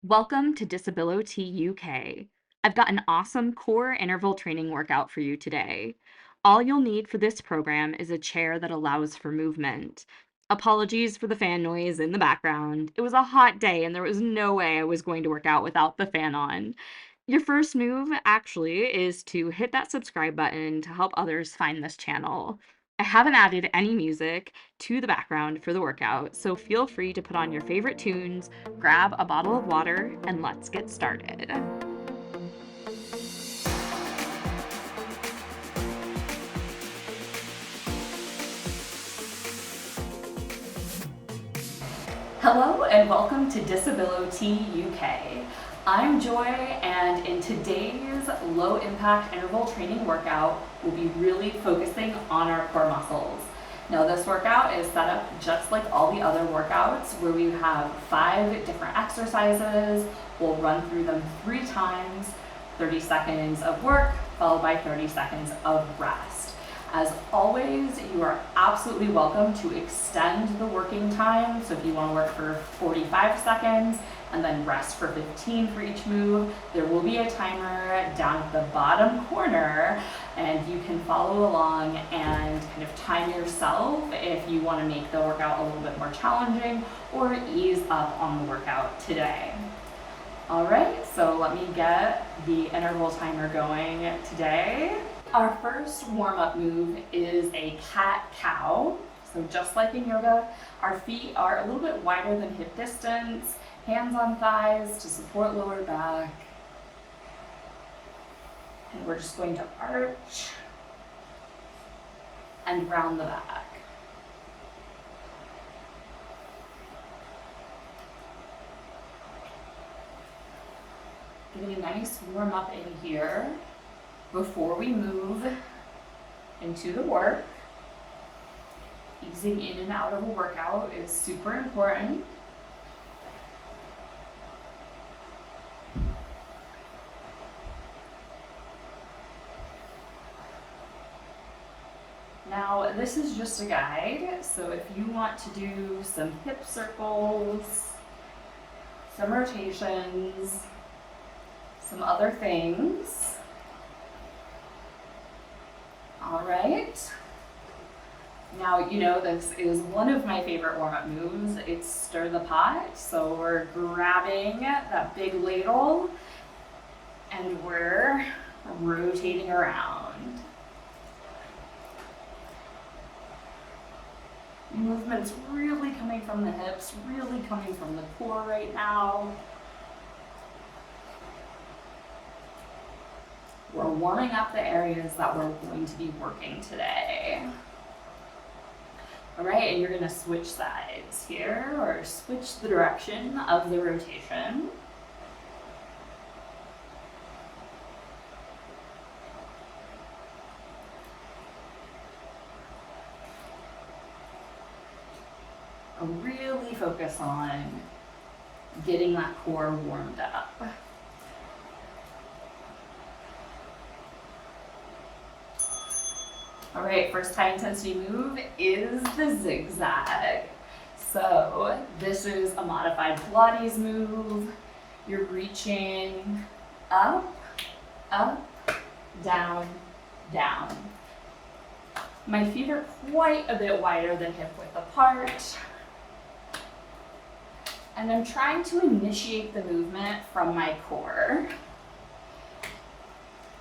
Welcome to Disability UK. I've got an awesome core interval training workout for you today. All you'll need for this program is a chair that allows for movement. Apologies for the fan noise in the background. It was a hot day and there was no way I was going to work out without the fan on. Your first move actually is to hit that subscribe button to help others find this channel. I haven't added any music to the background for the workout, so feel free to put on your favorite tunes, grab a bottle of water, and let's get started. Hello and welcome to Disability UK. I'm Joy, and in today's low impact interval training workout, we'll be really focusing on our core muscles. Now this workout is set up just like all the other workouts where we have 5 different exercises. We'll run through them 3 times, 30 seconds of work followed by 30 seconds of rest. As always, you are absolutely welcome to extend the working time. So if you want to work for 45 seconds and then rest for 15 for each move, there will be a timer down at the bottom corner and you can follow along and kind of time yourself if you want to make the workout a little bit more challenging or ease up on the workout today. All right, so let me get the interval timer going today. Our first warm-up move is a cat-cow. So just like in yoga, our feet are a little bit wider than hip distance, hands on thighs to support lower back. And we're just going to arch and round the back. Getting a nice warm up in here before we move into the work. Easing in and out of a workout is super important. Now, this is just a guide, so if you want to do some hip circles, some rotations, some other things. All right. Now, you know, this is one of my favorite warm-up moves. It's stir the pot. So we're grabbing that big ladle and we're rotating around. Movement's really coming from the hips, really coming from the core right now. We're warming up the areas that we're going to be working today. All right, and you're gonna switch sides here, or switch the direction of the rotation. Really focus on getting that core warmed up. All right, first high intensity move is the zigzag. So this is a modified Pilates move. You're reaching up, up, down, down. My feet are quite a bit wider than hip width apart. And I'm trying to initiate the movement from my core.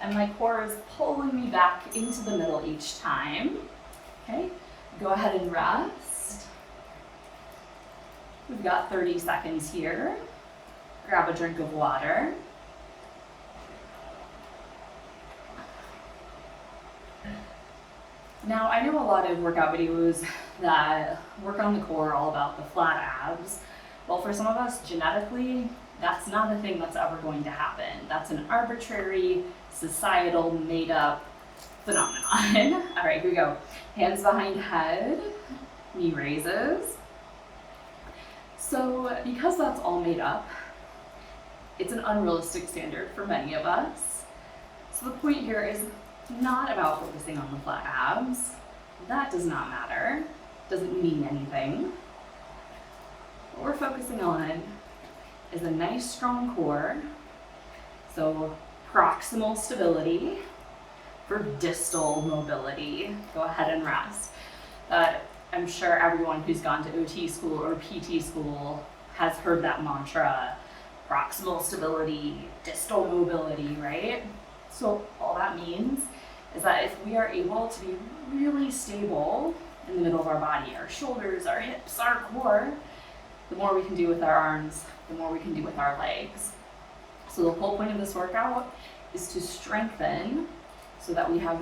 And my core is pulling me back into the middle each time. Okay, go ahead and rest. We've got 30 seconds here. Grab a drink of water. Now, I know a lot of workout videos that work on the core all about the flat abs. Well, for some of us, genetically, that's not a thing that's ever going to happen. That's an arbitrary, societal, made-up phenomenon. All right, here we go. Hands behind head, knee raises. So because that's all made up, it's an unrealistic standard for many of us. So the point here is not about focusing on the flat abs. That does not matter. Doesn't mean anything. What we're focusing on is a nice strong core. So proximal stability for distal mobility. Go ahead and rest. I'm sure everyone who's gone to OT school or PT school has heard that mantra, proximal stability, distal mobility, right? So all that means is that if we are able to be really stable in the middle of our body, our shoulders, our hips, our core, the more we can do with our arms, the more we can do with our legs. So the whole point of this workout is to strengthen so that we have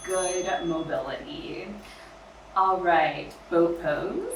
good mobility. All right, boat pose.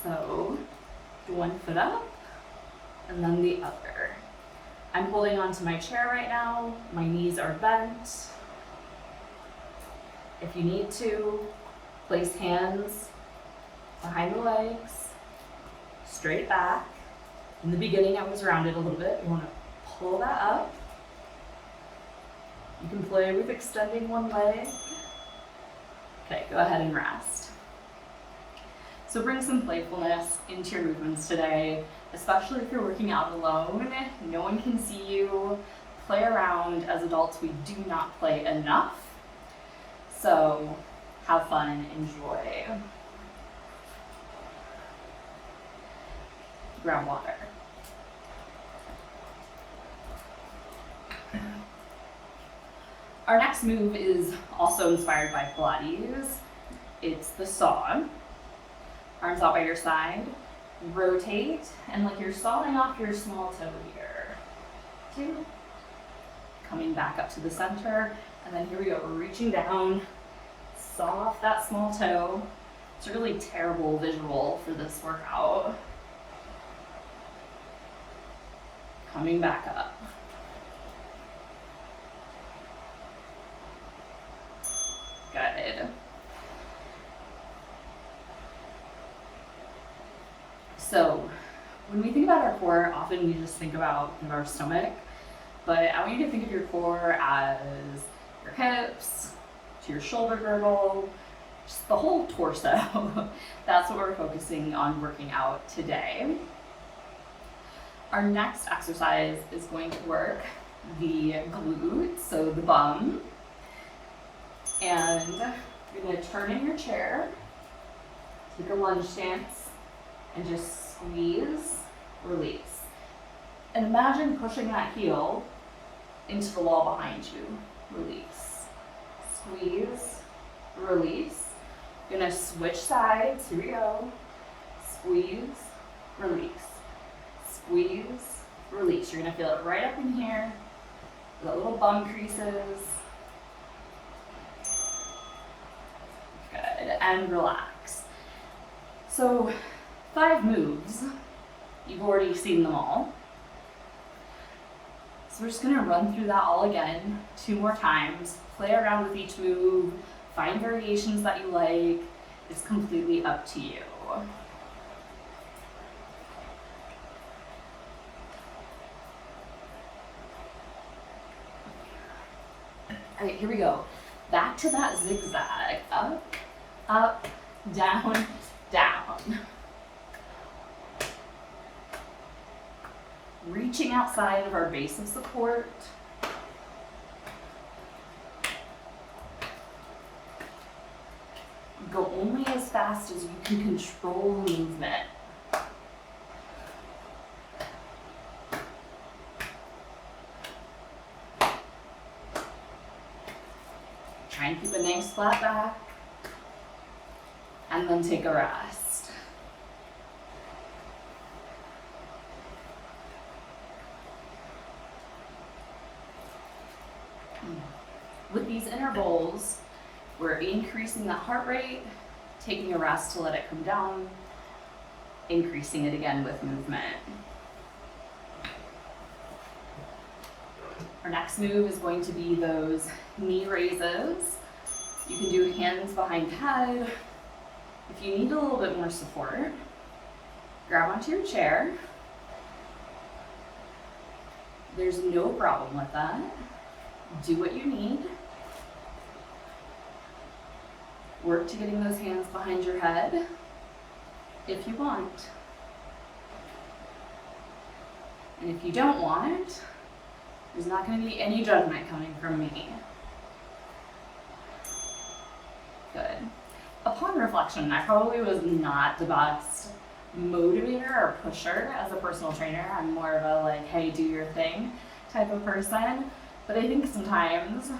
So one foot up and then the other. I'm holding onto my chair right now. My knees are bent. If you need to, place hands behind the legs, straight back. In the beginning, I was rounded a little bit. You want to pull that up. You can play with extending one leg. Okay, go ahead and rest. So bring some playfulness into your movements today, especially if you're working out alone. No one can see you. Play around. As adults, we do not play enough. So have fun, enjoy. Grab water. Our next move is also inspired by Pilates. It's the saw. Arms out by your side. Rotate, and like you're sawing off your small toe here. 2. Coming back up to the center, and then here we go. We're reaching down, saw off that small toe. It's a really terrible visual for this workout. Coming back up. Good. So when we think about our core, often we just think about our stomach, but I want you to think of your core as your hips, to your shoulder girdle, just the whole torso. That's what we're focusing on working out today. Our next exercise is going to work the glutes, so the bum. And you're going to turn in your chair, take a lunge stance, and just squeeze, release. And imagine pushing that heel into the wall behind you. Release. Squeeze, release. You're going to switch sides. Here we go. Squeeze, release. Squeeze, release. You're going to feel it right up in here. The little bum creases. Good, and relax. So 5 moves. You've already seen them all. So we're just gonna run through that all again 2 more times. Play around with each move. Find variations that you like. It's completely up to you. All right, here we go. Back to that zigzag. Up, up, down, down. Reaching outside of our base of support. Go only as fast as you can control the movement. Try and keep a nice flat back, and then take a rest. With these intervals, we're increasing the heart rate, taking a rest to let it come down, increasing it again with movement. Our next move is going to be those knee raises. You can do hands behind head. If you need a little bit more support, grab onto your chair. There's no problem with that. Do what you need. Work to getting those hands behind your head if you want. And if you don't want, there's not going to be any judgment coming from me. Good. Upon reflection, I probably was not the best motivator or pusher as a personal trainer. I'm more of a like, hey, do your thing type of person. But I think sometimes,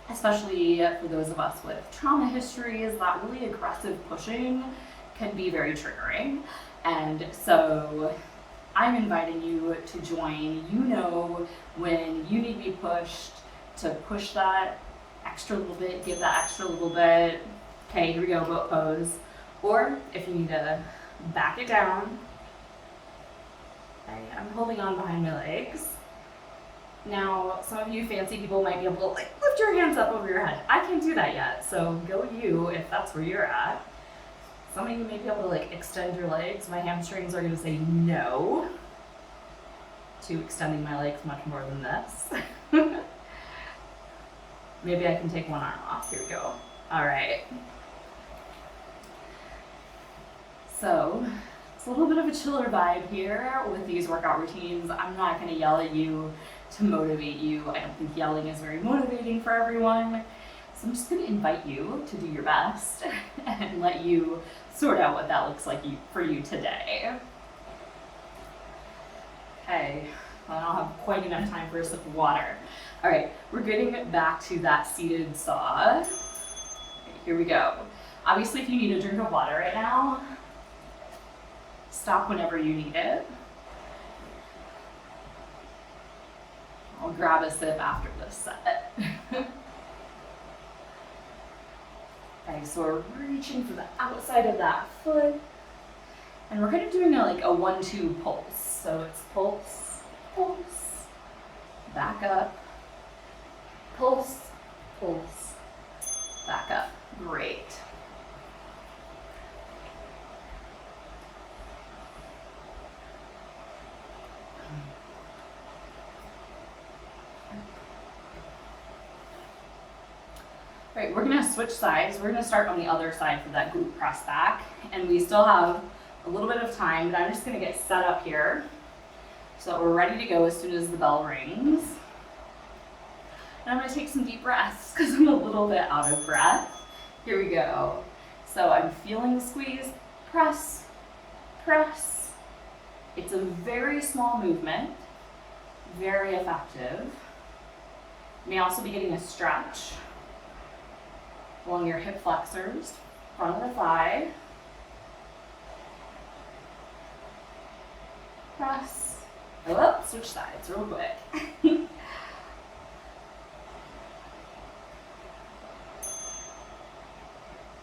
especially for those of us with trauma histories, that really aggressive pushing can be very triggering. And so I'm inviting you to join. You know when you need to be pushed, to push that extra little bit, give that extra little bit. Okay, here we go, boat pose. Or if you need to back it down. Okay, I'm holding on behind my legs. Now, some of you fancy people might be able to like lift your hands up over your head. I can't do that yet, so go you if that's where you're at. Some of you may be able to like extend your legs. My hamstrings are going to say no to extending my legs much more than this. Maybe I can take one arm off. Here we go. All right. So it's a little bit of a chiller vibe here with these workout routines. I'm not going to yell at you to motivate you. I don't think yelling is very motivating for everyone. So I'm just going to invite you to do your best and let you sort out what that looks like for you today. Okay, well, I don't have quite enough time for a sip of water. All right, we're getting back to that seated saw. Okay, here we go. Obviously, if you need a drink of water right now, stop whenever you need it. I'll grab a sip after this set. Okay, so we're reaching for the outside of that foot. And we're kind of doing like a 1-2 pulse. So it's pulse, pulse, back up, pulse, pulse, back up. Great. All right, we're gonna switch sides. We're gonna start on the other side for that glute press back. And we still have a little bit of time, but I'm just gonna get set up here so that we're ready to go as soon as the bell rings. And I'm gonna take some deep breaths because I'm a little bit out of breath. Here we go. So I'm feeling the squeeze, press, press. It's a very small movement, very effective. You may also be getting a stretch along your hip flexors, front of the thigh. Press. Oh, switch sides real quick.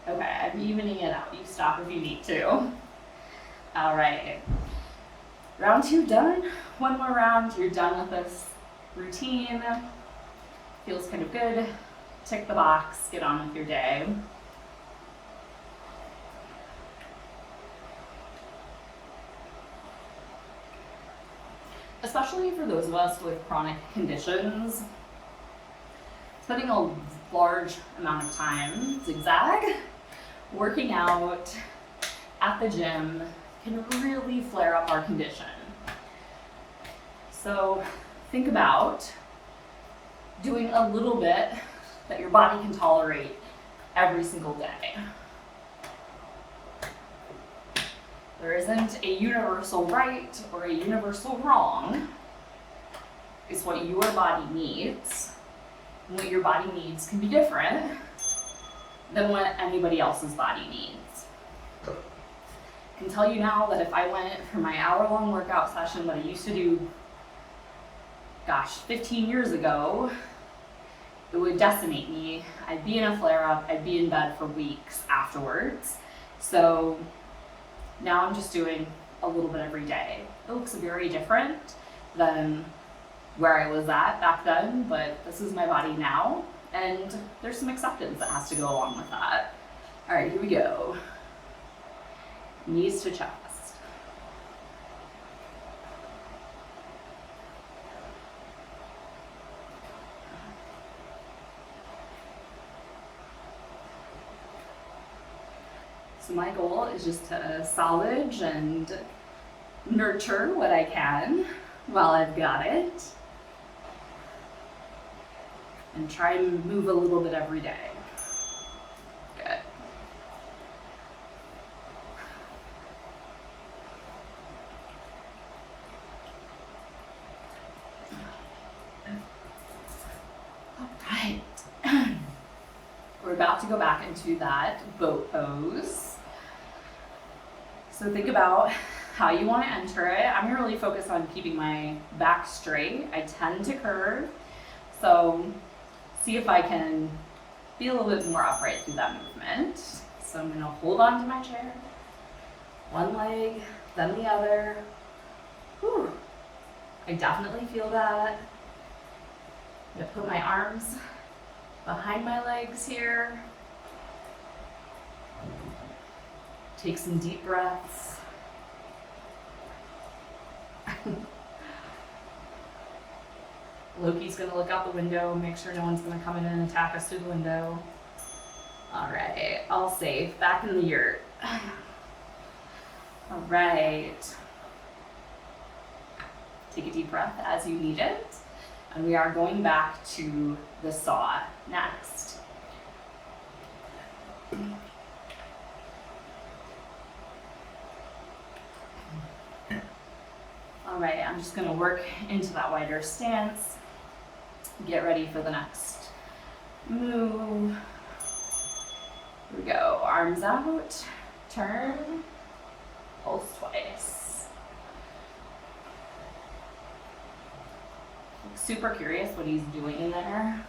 Okay, I'm evening it out. You stop if you need to. All right. Round 2 done. One more round, you're done with this routine. Feels kind of good. Tick the box, get on with your day. Especially for those of us with chronic conditions, spending a large amount of time zigzag, working out at the gym can really flare up our condition. So think about doing a little bit that your body can tolerate every single day. There isn't a universal right or a universal wrong. It's what your body needs. And what your body needs can be different than what anybody else's body needs. I can tell you now that if I went for my hour-long workout session that I used to do, 15 years ago, it would decimate me. I'd be in a flare-up, I'd be in bed for weeks afterwards. So now I'm just doing a little bit every day. It looks very different than where I was at back then, but this is my body now, and there's some acceptance that has to go along with that. All right, here we go. Knees to chest. So my goal is just to salvage and nurture what I can while I've got it. And try and move a little bit every day. Good. All right. We're about to go back into that boat pose. So think about how you want to enter it. I'm gonna really focus on keeping my back straight. I tend to curve, so see if I can be a little bit more upright through that movement. So I'm gonna hold on to my chair, one leg, then the other. Whew. I definitely feel that. I'm gonna put my arms behind my legs here. Take some deep breaths. Loki's gonna look out the window, make sure no one's gonna come in and attack us through the window. All right, all safe, back in the yurt. All right. Take a deep breath as you need it. And we are going back to the saw next. All right, I'm just gonna work into that wider stance. Get ready for the next move. Here we go, arms out, turn, pulse twice. Super curious what he's doing in there.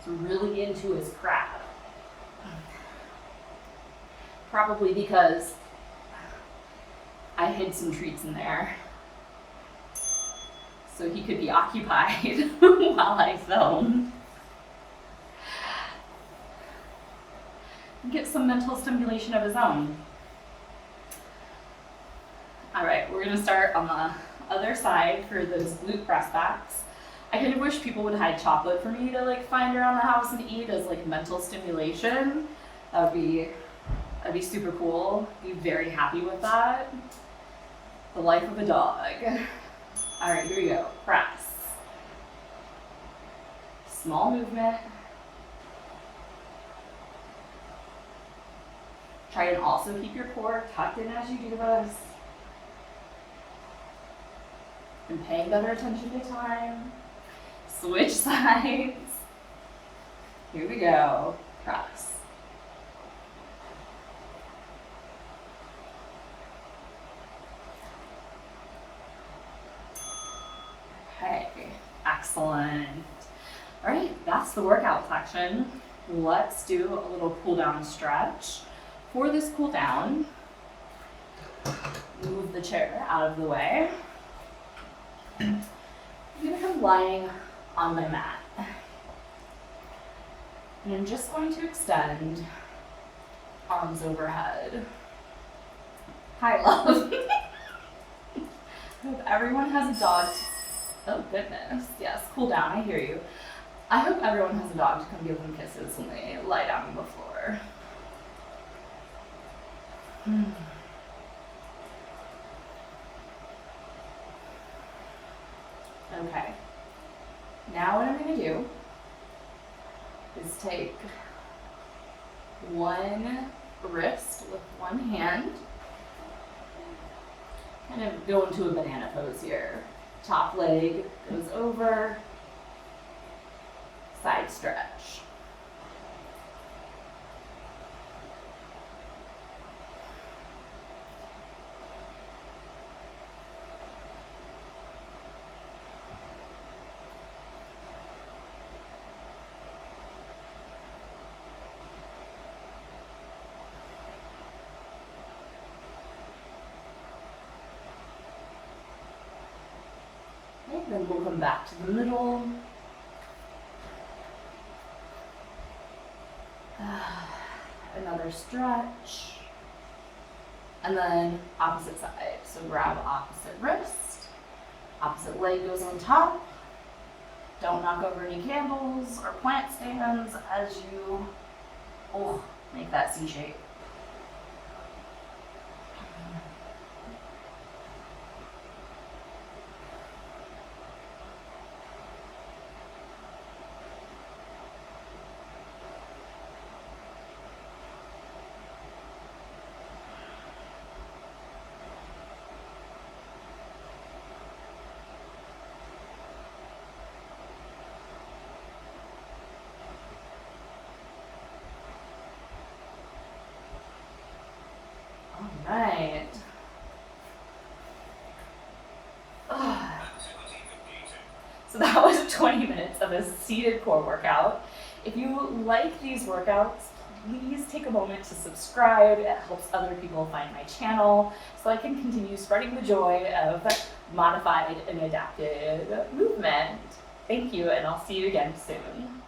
He's really into his crab. Probably because I hid some treats in there, so he could be occupied while I film. Get some mental stimulation of his own. All right, we're gonna start on the other side for those glute press backs. I kind of wish people would hide chocolate for me to like find around the house and eat as like mental stimulation. That'd be super cool. Be very happy with that. The life of a dog. All right, here we go. Press. Small movement. Try and also keep your core tucked in as you do this. And paying better attention to time. Switch sides. Here we go. Press. Okay, excellent. All right, that's the workout section. Let's do a little cool down stretch. For this cool down, move the chair out of the way. I'm gonna come lying on my mat. And I'm just going to extend arms overhead. Hi, love. I hope everyone has a dog. Oh goodness, yes, cool down, I hear you. I hope everyone has a dog to come give them kisses when they lie down on the floor. Okay, now what I'm going to do is take one wrist with one hand, kind of go into a banana pose here. Top leg goes over, side stretch. Then we'll come back to the middle. Another stretch. And then opposite side. So grab opposite wrist. Opposite leg goes on top. Don't knock over any candles or plant stands as you make that C shape. right. So that was 20 minutes of a seated core workout. If you like these workouts, please take a moment to subscribe. It helps other people find my channel so I can continue spreading the joy of modified and adapted movement. Thank you, and I'll see you again soon.